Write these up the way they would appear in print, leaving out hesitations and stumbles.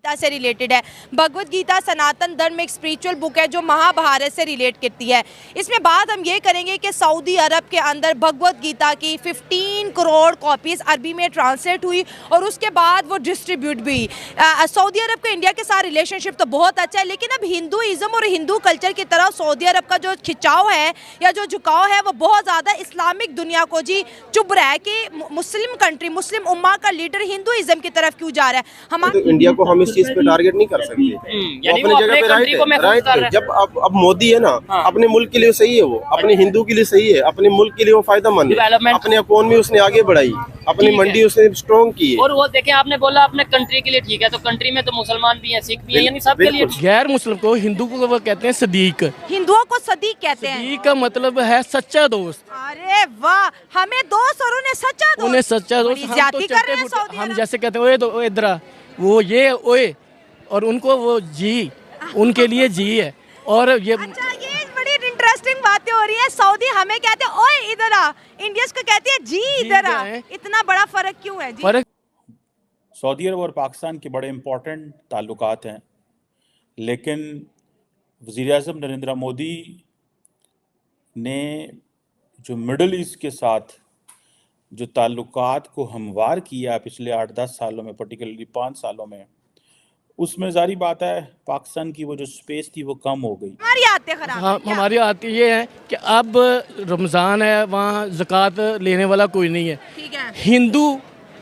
गीता से रिलेटेड है। भगवत गीता सनातन धर्म में एक स्पिरिचुअल बुक है जो महाभारत से रिलेट करती है। इसमें बात हम ये करेंगे कि सऊदी अरब के अंदर भगवत गीता की 15 करोड़ कॉपीज़ अरबी में ट्रांसलेट हुई और उसके बाद वो डिस्ट्रीब्यूट भी हुई। सऊदी अरब का इंडिया के साथ रिलेशनशिप तो बहुत अच्छा है, लेकिन अब हिंदुइज़्म और हिंदू कल्चर की तरफ सऊदी अरब का जो खिंचाव है या जो झुकाव है वो बहुत ज़्यादा इस्लामिक दुनिया को जी चुभ रहा है कि मुस्लिम कंट्री, मुस्लिम उम्मा का लीडर हिंदुइज्म की तरफ क्यों जा रहा है। हमारे तो इंडिया को हम इस चीज पे टारगेट नहीं कर सकते। यानी वो अपनी जगह पे राइट है। जब अब मोदी है ना, अपने मुल्क के लिए सही है, वो अपने हिंदू के लिए सही है, अपने मुल्क के लिए वो फायदेमंद है, अपने इकोनॉमी उसने आगे बढ़ाई, अपनी मंडी उसने स्ट्रॉन्ग की है। और वो देखें, आपने बोला अपने कंट्री के लिए ठीक है, तो कंट्री में तो मुसलमान भी हैं, सिख भी हैं, यानी सबके लिए। गैर मुस्लिम को, हिंदू को वो कहते हैं सदीक। हिंदुओं को सदीक कहते हैं। सदीक का मतलब है सच्चा दोस्त। अरे वाह, हमें दोस्त और उन्हें सच्चा दोस्त। उन्हें सच्चा दोस्त। हम जैसे कहते हैं ओए तो ओए इधर, वो ये ओए, और उनको वो जी, उनके लिए जी है। और ये अच्छा, ये बड़ी इंटरेस्टिंग बातें हो रही है। सऊदी हमें कहते हैं ओए इधर आ, इंडियंस को कहते हैं जी इधर आ। इतना बड़ा फर्क क्यों है जी? फर्क सऊदी अरब और पाकिस्तान के बड़े इम्पोर्टेंट ताल्लुकात हैं, लेकिन वज़ीर-ए-आज़म नरेंद्र मोदी ने जो मिडल ईस्ट के साथ जो ताल्लुकात को हमवार किया पिछले 8-10 सालों में, पर्टिकुलरली 5 सालों में, उसमें जारी बात है पाकिस्तान की वो जो स्पेस थी वो कम हो गई। हमारी आदतें खराब। हाँ, हमारी आदत ये है कि अब रमज़ान है, वहाँ ज़कात लेने वाला कोई नहीं है। ठीक है। हिंदू,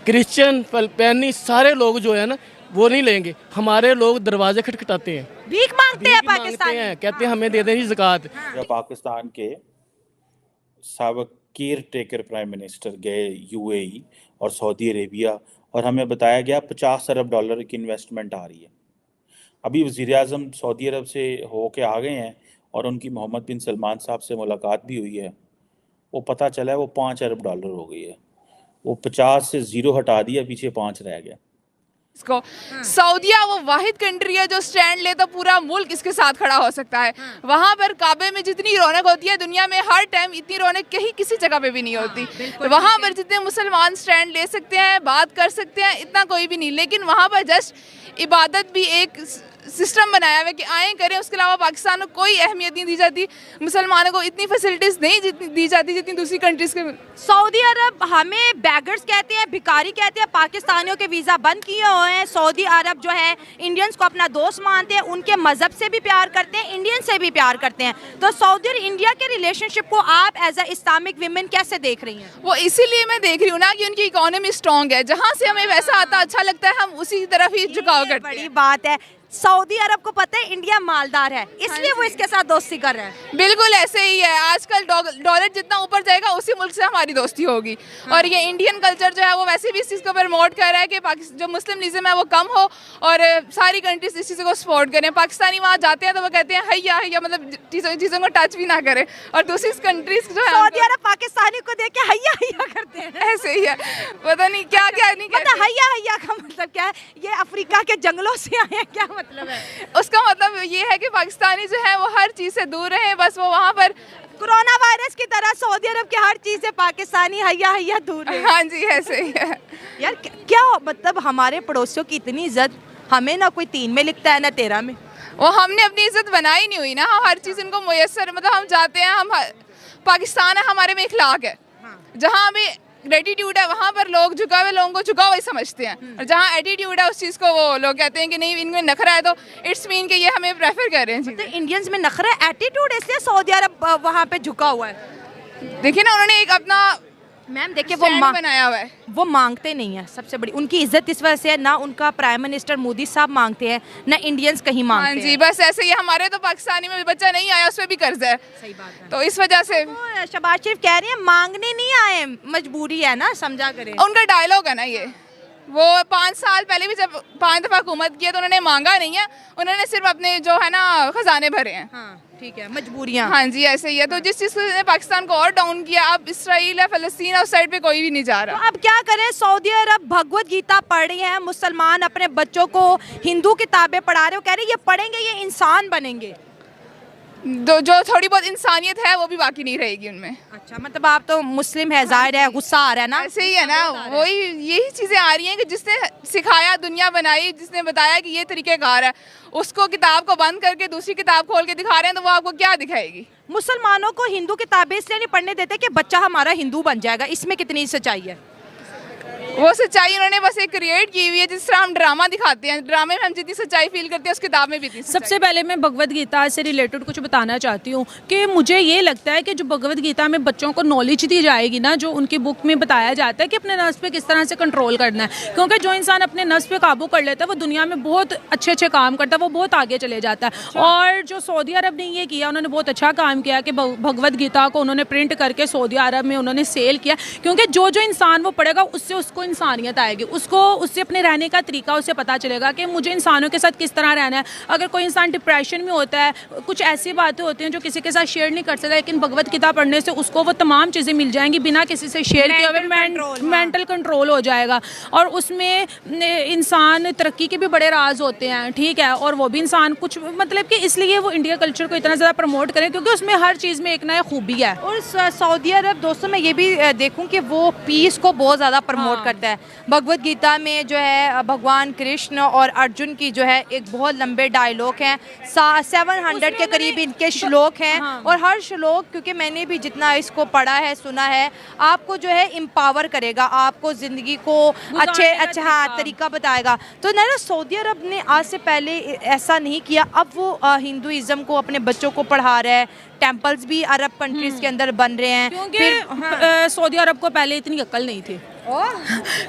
क्रिश्चियन, फिलिपाइनी सारे लोग जो है ना वो नहीं लेंगे। हमारे लोग दरवाजे खटखटाते हैं, भीख मांगते हैं पाकिस्तानी, कहते हैं हमें दे दें ज़कात। जब पाकिस्तान के साबिक़ केयर टेकर प्राइम मिनिस्टर गए यूएई और सऊदी अरेबिया, और हमें बताया गया 50 अरब डॉलर की इन्वेस्टमेंट आ रही है। अभी वज़ीर-ए-आज़म सऊदी अरब से होके आ गए हैं और उनकी मोहम्मद बिन सलमान साहब से मुलाकात भी हुई है। वो पता चला है वो 5 अरब डॉलर हो गई है। वो 50 से 0 हटा दिया, पीछे 5 रह गया। इसको सऊदीया वो वाहिद कंट्री है जो स्टैंड ले तो पूरा मुल्क इसके साथ खड़ा हो सकता है। वहाँ पर काबे में जितनी रौनक होती है दुनिया में हर टाइम इतनी रौनक कहीं किसी जगह पे भी नहीं होती। वहाँ पर जितने मुसलमान स्टैंड ले सकते हैं, बात कर सकते हैं, इतना कोई भी नहीं। लेकिन वहाँ पर जस्ट इबादत भी एक सिस्टम बनाया हुआ है कि आए करें, उसके अलावा पाकिस्तान को कोई अहमियत नहीं दी जाती। मुसलमानों को इतनी फैसिलिटीज़ नहीं दी जाती जितनी दूसरी कंट्रीज़ के। सऊदी अरब हमें बैगर्स कहते हैं, भिखारी कहते हैं, पाकिस्तानियों के वीज़ा बंद किए हुए हैं। सऊदी अरब जो है इंडियंस को अपना दोस्त मानते हैं, उनके मज़हब से भी प्यार करते हैं, इंडियन से भी प्यार करते हैं। तो सऊदी और इंडिया के रिलेशनशिप को आप एज अ इस्लामिक वीमेन कैसे देख रही हैं? वो इसीलिए मैं देख रही हूँ ना कि उनकी इकोनॉमी स्ट्रॉन्ग है, जहाँ से हमें वैसा आता अच्छा लगता है हम उसी तरफ ही झुकाव करते हैं। बड़ी बात है। सऊदी अरब को पता है इंडिया मालदार है, इसलिए वो इसके साथ दोस्ती कर रहे हैं। बिल्कुल ऐसे ही है। आजकल डॉलर जितना ऊपर जाएगा उसी मुल्क से हमारी दोस्ती होगी। और ये इंडियन कल्चर जो है वो वैसे भी इस चीज़ को प्रमोट कर रहा है कि जो मुस्लिमनिज़म है वो कम हो और सारी कंट्रीज इस चीज़ को सपोर्ट करें। पाकिस्तानी वहाँ जाते हैं तो वो कहते हैं हैया हैया, मतलब चीज़ों को टच भी ना करें। और दूसरी कंट्रीज जो है सऊदी अरब पाकिस्तानी को देख के हैया हैया करते हैं। ऐसे ही है, पता नहीं क्या क्या नहीं कहते। हैया हैया का मतलब क्या है? ये अफ्रीका के जंगलों से आए हैं, क्या मतलब है? उसका मतलब ये है कि पाकिस्तानी जो है वो हर चीज़ से दूर रहे, बस वो वहाँ पर कोरोना वायरस की तरह सऊदी अरब की हर चीज़ से पाकिस्तानी हैया हैया दूर रहे। हाँ जी, ऐसे ही है यार। क्या मतलब हमारे पड़ोसियों की इतनी इज्जत, हमें ना कोई 3 में लिखता है ना 13 में। वो हमने अपनी इज्जत बनाई नहीं हुई ना, हम हर चीज़ इनको मुयस्सर, मतलब हम जाते हैं, हम पाकिस्तान है, हमारे में इखलाक है। जहाँ भी एटीट्यूड है वहाँ पर लोग झुका हुए लोगों को झुका हुआ ही समझते हैं, और जहाँ एटीट्यूड है उस चीज़ को वो लोग कहते हैं कि नहीं इनमें नखरा है, तो इट्स मीन कि ये हमें प्रेफर कर रहे हैं। तो इंडियंस में नखरा एटीट्यूड, इसलिए सऊदी अरब वहाँ पे झुका हुआ है। देखिए ना, उन्होंने एक अपना मैम देखिए वो बनाया हुआ है, वो मांगते नहीं है। सबसे बड़ी उनकी इज्जत इस वजह से है, ना उनका प्राइम मिनिस्टर मोदी साहब मांगते हैं, ना इंडियंस कहीं मांगते हैं। हाँ जी, बस ऐसे ही हमारे तो पाकिस्तानी में बच्चा नहीं आया, उस पर भी कर्ज है। सही बात है। तो इस वजह से तो शहबाज शरीफ कह रही है मांगने नहीं आए, मजबूरी है ना, समझा करें। उनका डायलॉग है ना ये। वो 5 साल पहले भी जब 5 दफ़ा हुकूमत की है तो उन्होंने मांगा नहीं है, उन्होंने सिर्फ अपने जो है ना खजाने भरे हैं। हाँ ठीक है, मजबूरियाँ। हाँ जी, ऐसे ही है। तो जिस चीज़ ने पाकिस्तान को और डाउन किया, अब इसराइल है, फ़लस्तीन उस साइड पे कोई भी नहीं जा रहा। तो अब क्या करें? सऊदी अरब भगवत गीता पढ़ रही है, मुसलमान अपने बच्चों को हिंदू किताबें पढ़ा रहे हो, कह रहे ये पढ़ेंगे ये इंसान बनेंगे। जो थोड़ी बहुत इंसानियत है वो भी बाकी नहीं रहेगी उनमें। अच्छा, मतलब आप तो मुस्लिम है, जाहिर है गुस्सा आ रहा है ना? ऐसे ही है ना, वही यही चीज़ें आ रही हैं कि जिसने सिखाया, दुनिया बनाई, जिसने बताया कि ये तरीक़ेकार है, उसको किताब को बंद करके दूसरी किताब खोल के दिखा रहे हैं, तो वो आपको क्या दिखाएगी? मुसलमानों को हिंदू किताबें इसलिए नहीं पढ़ने देते कि बच्चा हमारा हिंदू बन जाएगा, इसमें कितनी सच्चाई है? वो सच्चाई उन्होंने बस एक क्रिएट की हुई है, जिस तरह हम ड्रामा दिखाते हैं, ड्रामे में हम जितनी सच्चाई फील करते हैं उस किताब में भी इतनी सच्चाई। सबसे पहले मैं भगवद गीता से रिलेटेड कुछ बताना चाहती हूँ कि मुझे ये लगता है कि जो भगवद गीता में बच्चों को नॉलेज दी जाएगी ना, जो उनकी बुक में बताया जाता है कि अपने नफ्स पे किस तरह से कंट्रोल करना है, क्योंकि जो इंसान अपने नफ्स पे काबू कर लेता है वो दुनिया में बहुत अच्छे काम करता है, वो बहुत आगे चले जाता है। और जो सऊदी अरब ने ये किया, उन्होंने बहुत अच्छा काम किया कि भगवद गीता को उन्होंने प्रिंट करके सऊदी अरब में उन्होंने सेल किया, क्योंकि जो इंसान वो पढ़ेगा उससे उसको इंसानियत आएगी, उससे अपने रहने का तरीका उसे पता चलेगा कि मुझे इंसानों के साथ किस तरह रहना है। अगर कोई इंसान डिप्रेशन में होता है, कुछ ऐसी बातें होती हैं जो किसी के साथ शेयर नहीं कर सकता, लेकिन भगवद गीता पढ़ने से उसको वो तमाम चीज़ें मिल जाएंगी बिना किसी से शेयर किए हुए, मेंटल कंट्रोल हो जाएगा। और उसमें इंसान तरक्की के भी बड़े राज होते हैं, ठीक है, और वो भी इंसान कुछ मतलब कि इसलिए वो इंडिया कल्चर को इतना ज़्यादा प्रमोट करें क्योंकि उसमें हर चीज़ में एक नया खूबी है। और सऊदी अरब दोस्तों मैं ये भी देखूं कि वो पीस को बहुत ज़्यादा प्रमोट करता है। भगवद गीता में जो है भगवान कृष्ण और अर्जुन की जो है एक बहुत लंबे डायलॉग हैं, 700 के करीब इनके श्लोक हैं। और हर श्लोक, क्योंकि मैंने भी जितना इसको पढ़ा है, सुना है, आपको जो है एम्पावर करेगा, आपको ज़िंदगी को अच्छा तरीका बताएगा। तो ना सऊदी अरब ने आज से पहले ऐसा नहीं किया, अब वो हिंदुइज़्म को अपने बच्चों को पढ़ा रहा है, टेम्पल्स भी अरब कंट्रीज़ के अंदर बन रहे हैं। क्योंकि सऊदी अरब को पहले इतनी अक्ल नहीं थी,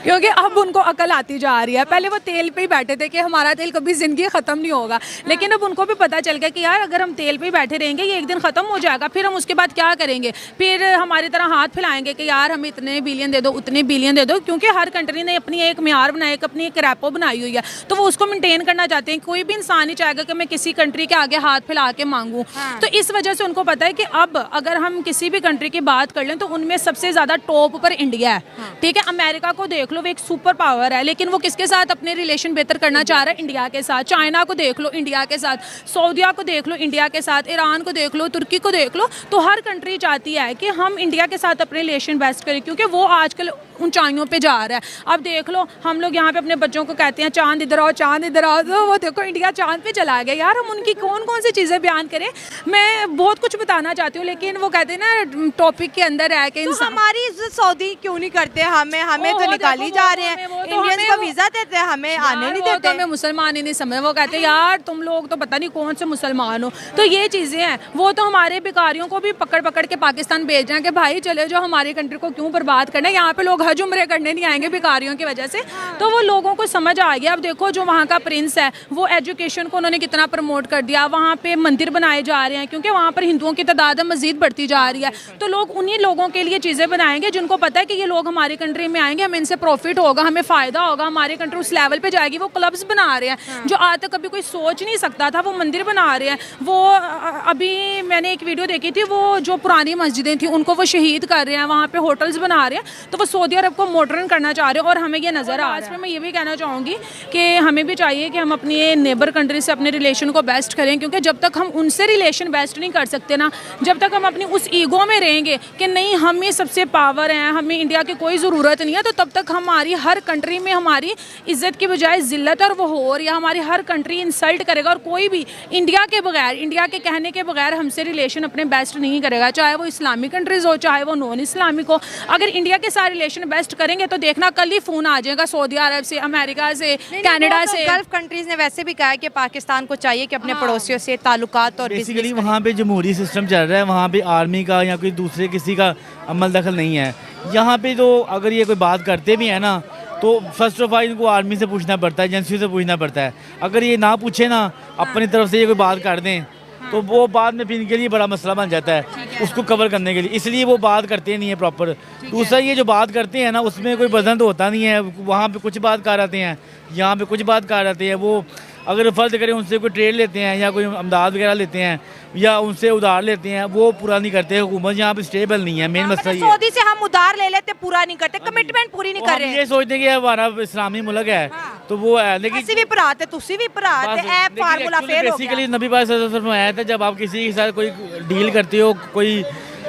क्योंकि अब उनको अकल आती जा रही है। पहले वो तेल पे ही बैठे थे कि हमारा तेल कभी ज़िंदगी ख़त्म नहीं होगा, लेकिन अब उनको भी पता चल गया कि यार अगर हम तेल पे ही बैठे रहेंगे ये एक दिन ख़त्म हो जाएगा, फिर हम उसके बाद क्या करेंगे? फिर हमारी तरह हाथ फैलाएंगे कि यार हमें इतने बिलियन दे दो, उतने बिलियन दे दो, क्योंकि हर कंट्री ने अपनी एक म्यार बनाया, अपनी एक रैपो बनाई हुई है, तो वो उसको मेनटेन करना चाहते हैं। कोई भी इंसान नहीं चाहेगा कि मैं किसी कंट्री के आगे हाथ फैला के मांगूँ। तो इस वजह से उनको पता है कि अब अगर हम किसी भी कंट्री की बात कर लें तो उनमें सबसे ज़्यादा टॉप पर इंडिया है, ठीक है। अमेरिका को देख लो, वो एक सुपर पावर है, लेकिन वो किसके साथ अपने रिलेशन बेहतर करना चाह रहा है? इंडिया के साथ। चाइना को देख लो, इंडिया के साथ। सऊदीया को देख लो, इंडिया के साथ। ईरान को देख लो, तुर्की को देख लो। तो हर कंट्री चाहती है कि हम इंडिया के साथ अपने रिलेशन बेस्ट करें, क्योंकि वो आजकल ऊंचाइयों पे जा रहा है। अब देख लो, हम लोग यहाँ पे अपने बच्चों को कहते हैं चांद इधर आओ, चांद इधर आओ, तो वो देखो इंडिया चांद पे चला गया। यार हम उनकी कौन कौन सी चीज़ें बयान करें? मैं बहुत कुछ बताना चाहती हूँ, लेकिन वो कहते हैं ना टॉपिक के अंदर है कि तो हमारी इज्जत सऊदी क्यों नहीं करते? हमें तो निकाली जा रहे हैं, इंडियंस को वीज़ा देते हैं, हमें आने नहीं देते। हमें मुसलमान ही नहीं समझ, वो कहते हैं यार तुम लोग तो पता नहीं कौन से मुसलमान हो। तो ये चीज़ें हैं। वो तो हमारे भिखारियों को भी पकड़ पकड़ के पाकिस्तान भेज रहे हैं कि भाई चले जाओ, हमारी कंट्री को क्यों बर्बाद करना है। यहाँ पे लोग हज उम्रे करने नहीं आएंगे भिखारियों की वजह से। तो वो लोगों को समझ आ गया। अब देखो जो वहाँ का प्रिंस है, वो एजुकेशन को उन्होंने कितना प्रमोट कर दिया। वहाँ पे मंदिर बनाए जा रहे हैं, क्योंकि वहाँ पर हिंदुओं की तादाद मजीद बढ़ती जा रही है। तो लोग उन्हीं लोगों के लिए चीज़ें बनाएंगे जिनको पता है कि ये लोग हमारी कंट्री में आएंगे, हमें इनसे प्रॉफिट होगा, हमें फ़ायदा होगा, हमारी कंट्री उस लेवल पे जाएगी। वो क्लब्स बना रहे हैं जो आज तक कभी कोई सोच नहीं सकता था। वो मंदिर बना रहे हैं। वो अभी मैंने एक वीडियो देखी थी, वो जो पुरानी मस्जिदें थी उनको वो शहीद कर रहे हैं, वहाँ पे होटल्स बना रहे हैं। तो वो सऊदी अरब को मॉडर्न करना चाह रहे हैं और हमें ये नज़र आ रहा है। मैं ये भी कहना चाहूँगी कि हमें भी चाहिए कि हम अपनी नेबर कंट्री से अपने रिलेशन को बेस्ट करें, क्योंकि जब तक हम उनसे रिलेशन बेस्ट नहीं कर सकते ना, जब तक हम अपनी उस ईगो में रहेंगे कि नहीं हम ही सबसे पावर हैं, हमें इंडिया की कोई ज़रूरत नहीं है, तो तब तक हमारी हर कंट्री में हमारी इज्जत की बजाय जिल्लत और वो हो, या हमारी हर कंट्री इंसल्ट करेगा। और कोई भी इंडिया के बगैर, इंडिया के कहने के बगैर हमसे रिलेशन अपने बेस्ट नहीं करेगा, चाहे वो इस्लामिक कंट्रीज़ हो, चाहे वो नॉन इस्लामिक हो। अगर इंडिया के साथ रिलेशन बेस्ट करेंगे तो देखना कल ही फ़ोन आ जाएगा सऊदी अरब से, अमेरिका से, कनाडा से। गल्फ कंट्रीज़ ने वैसे भी कहा है कि पाकिस्तान को चाहिए कि अपने पड़ोसियों से ताल्लुकात और बेसिकली वहाँ पे जमहूरी सिस्टम चल रहा है, वहाँ पे आर्मी का या कोई दूसरे किसी का अमल दखल नहीं है। यहाँ पे तो अगर ये कोई बात करते भी हैं ना, तो फर्स्ट ऑफ ऑल इनको आर्मी से पूछना पड़ता है, एजेंसी से पूछना पड़ता है। अगर ये ना पूछे ना, अपनी तरफ से ये कोई बात कर दें, तो वो बाद में फिर इनके लिए बड़ा मसला बन जाता है उसको कवर करने के लिए, इसलिए वो बात करते नहीं है प्रॉपर। दूसरा ये जो बात करते हैं ना, उसमें कोई वजन तो होता नहीं है। वहाँ पे कुछ बात कर आते हैं, यहाँ पे कुछ बात कर आते हैं। वो अगर फ़र्ज़ करें उनसे कोई ट्रेड लेते हैं या कोई अमदाद वगैरह लेते हैं या उनसे उधार लेते हैं, वो पूरा नहीं करते। हुकूमत यहाँ पे स्टेबल नहीं है, मेन मसला ये है। सऊदी से हम उधार ले लेते, पूरा नहीं करते, कमिटमेंट पूरी नहीं कर रहे हैं। ये सोचते हैं कि हमारा इस्लामी मुल्क है, तो वो है लेकिन ਅਸੀਂ ਵੀ ਭਰਾ ਤੇ ਤੁਸੀਂ ਵੀ ਭਰਾ ਤੇ ਇਹ ਫਾਰਮੂਲਾ ਫੇਲ हो गया। बेसिकली नबी पाक सल्लल्लाहु अलैहि वसल्लम में आया था, जब आप किसी के साथ कोई डील करते हो, कोई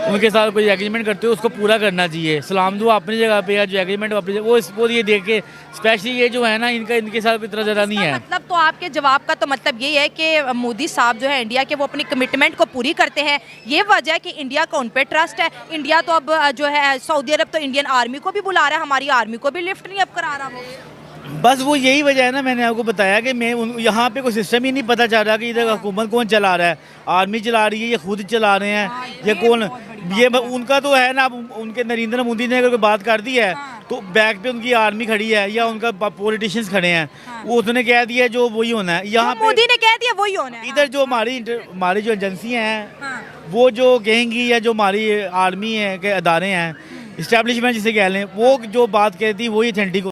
उनके साथ कोई एग्रीमेंट करते हो, उसको पूरा करना चाहिए। सलाम दुआ अपनी जगह पे है, जो एग्रीमेंट अपनी जगह, वो ये देख के स्पेशली ये जो है ना, इनके साथ कोई इतना ज़्यादा नहीं है। मतलब तो आपके जवाब का तो मतलब यही है कि मोदी साहब जो है इंडिया के, वो अपनी कमिटमेंट को पूरी करते हैं। ये वजह है कि इंडिया का उन पे ट्रस्ट है। इंडिया तो अब जो है सऊदी अरब तो इंडियन आर्मी को भी बुला रहा है, हमारी आर्मी को भी लिफ्ट नहीं अब करा रहा वो। बस वो यही वजह है ना, मैंने आपको बताया कि मैं यहाँ पे कोई सिस्टम ही नहीं पता चल रहा कि इधर हुकूमत कौन चला रहा है। आर्मी चला रही है, ये खुद चला रहे हैं, ये कौन, ये उनका तो है ना। अब उनके नरेंद्र मोदी ने अगर कोई बात कर दी है तो बैक पे उनकी आर्मी खड़ी है या उनका पॉलिटिशियंस खड़े हैं, वो उसने कह दिया जो वही होना है। यहाँ मोदी ने कह दिया वही होना है। इधर जो हमारी जो एजेंसियाँ हैं वो जो कहेंगी, या जो हमारी आर्मी है के अदारे हैं, इस्टेब्लिशमेंट जिसे कह लें, वो जो बात कहती वही अथेंटिक